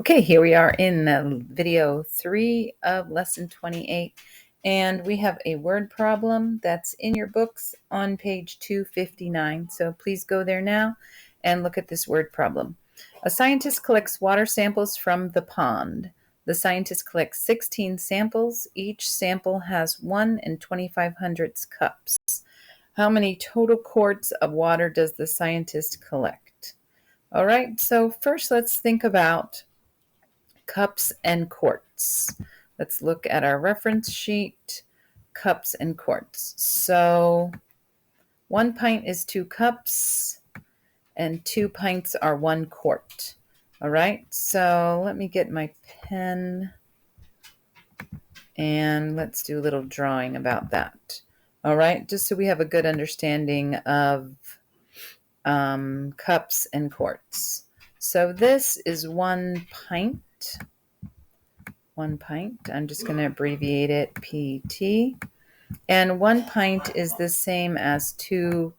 Okay, here we are in video 3 of lesson 28, and we have a word problem that's in your books on page 259. So please go there now and look at this word problem. A scientist collects water samples from the pond. The scientist collects 16 samples. Each sample has 1 and 25/100 cups. How many total quarts of water does the scientist collect? All right, so first let's think about cups and quarts. Let's look at our reference sheet, cups and quarts. So 1 pint is 2 cups and 2 pints are 1 quart. All right, so let me get my pen and let's do a little drawing about that. All right, just so we have a good understanding of cups and quarts. So this is 1 pint. 1 pint. I'm just going to abbreviate it PT. And 1 pint is the same as 2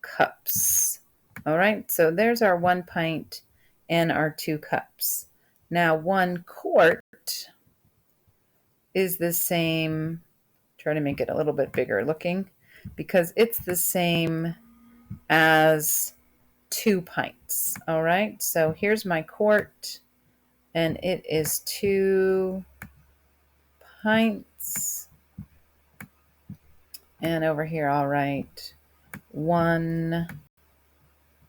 cups. All right, so there's our 1 pint and our 2 cups. Now 1 quart is the same, try to make it a little bit bigger looking, because it's the same as 2 pints. All right, so here's my quart, and it is 2 pints. And over here, I'll write 1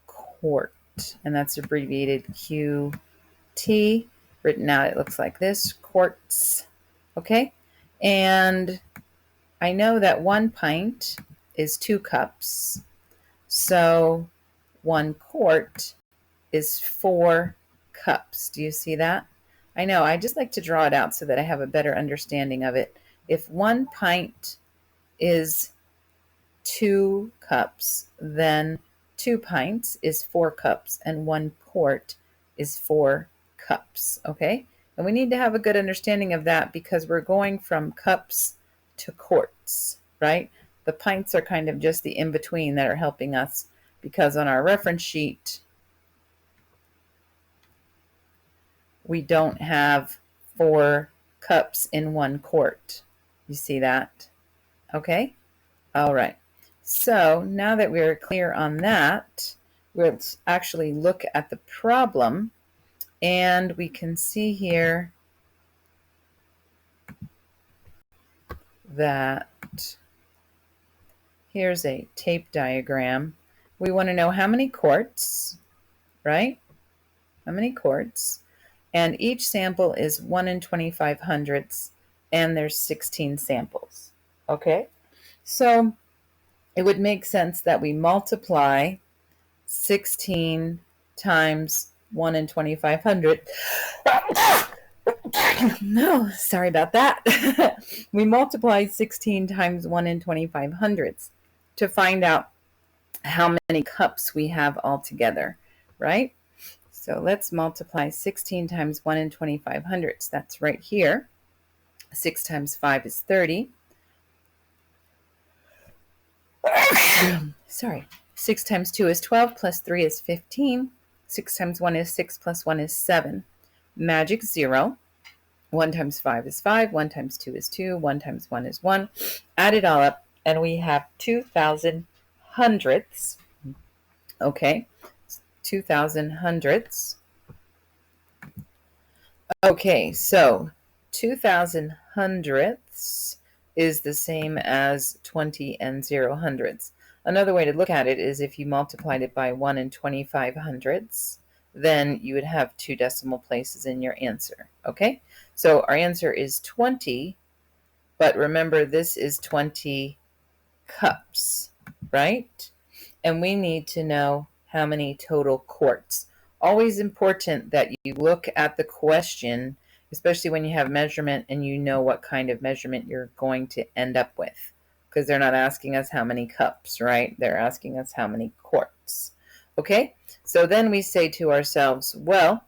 quart, and that's abbreviated QT. Written out, it looks like this, quarts. Okay, and I know that 1 pint is 2 cups, so 1 quart is 4 cups. Do you see that? I know, I just like to draw it out so that I have a better understanding of it. If 1 pint is 2 cups, then 2 pints is 4 cups, and 1 quart is 4 cups, okay? And we need to have a good understanding of that because we're going from cups to quarts, right? The pints are kind of just the in-between that are helping us, because on our reference sheet, we don't have 4 cups in 1 quart. You see that? Okay? All right. So now that we're clear on that, let's actually look at the problem, and we can see here that here's a tape diagram. We want to know how many quarts, right? How many quarts? And each sample is 1 and 25/100, and there's 16 samples. Okay? So it would make sense that we multiply 16 times 1 and 25/100. No, sorry about that. We multiply 16 times 1 and 25/100 to find out how many cups we have altogether, right? So let's multiply 16 times 1 and 25/100. That's right here. 6 times 5 is 30. Sorry. 6 times 2 is 12, plus 3 is 15. 6 times 1 is 6, plus 1 is 7. Magic 0. 1 times 5 is 5. 1 times 2 is 2. 1 times 1 is 1. Add it all up, and we have 2,000/100. Okay, 2,000/100. Okay, so 2,000/100 is the same as 20 and 0/100. Another way to look at it is if you multiplied it by 1 and 25/100, then you would have 2 decimal places in your answer. Okay, so our answer is 20, but remember this is 20 cups, right? And we need to know how many total quarts. Always important that you look at the question, especially when you have measurement and you know what kind of measurement you're going to end up with, because they're not asking us how many cups, right? They're asking us how many quarts. Okay, so then we say to ourselves, well,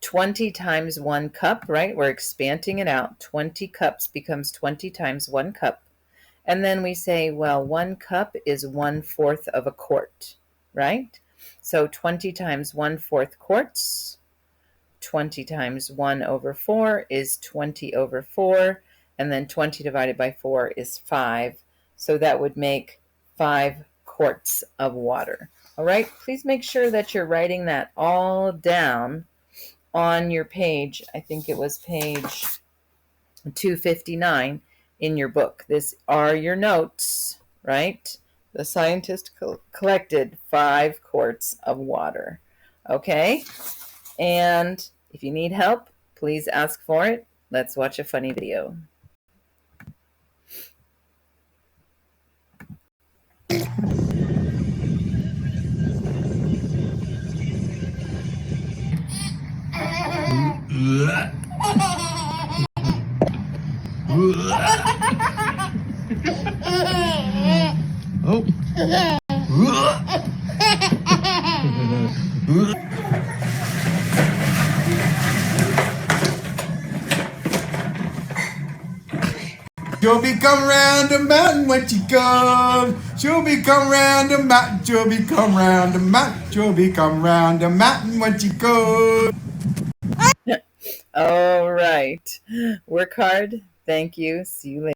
20 times 1 cup, right? We're expanding it out. 20 cups becomes 20 times 1 cup. And then we say, well, 1 cup is 1/4 of a quart, right? So 20 times 1/4 quarts 20 times 1 over 4 is 20 over 4, and then 20 divided by 4 is 5. So that would make 5 quarts of water. All right, please make sure that you're writing that all down on your page. I think it was page 259 in your book. These are your notes, right? The scientist collected 5 quarts of water. Okay? And if you need help, please ask for it. Let's watch a funny video. Oh. She'll be come round the mountain when she comes. She'll be come round the mountain. She'll be come round the mountain. She'll be come round the mountain when she goes. All right. Work hard. Thank you. See you later.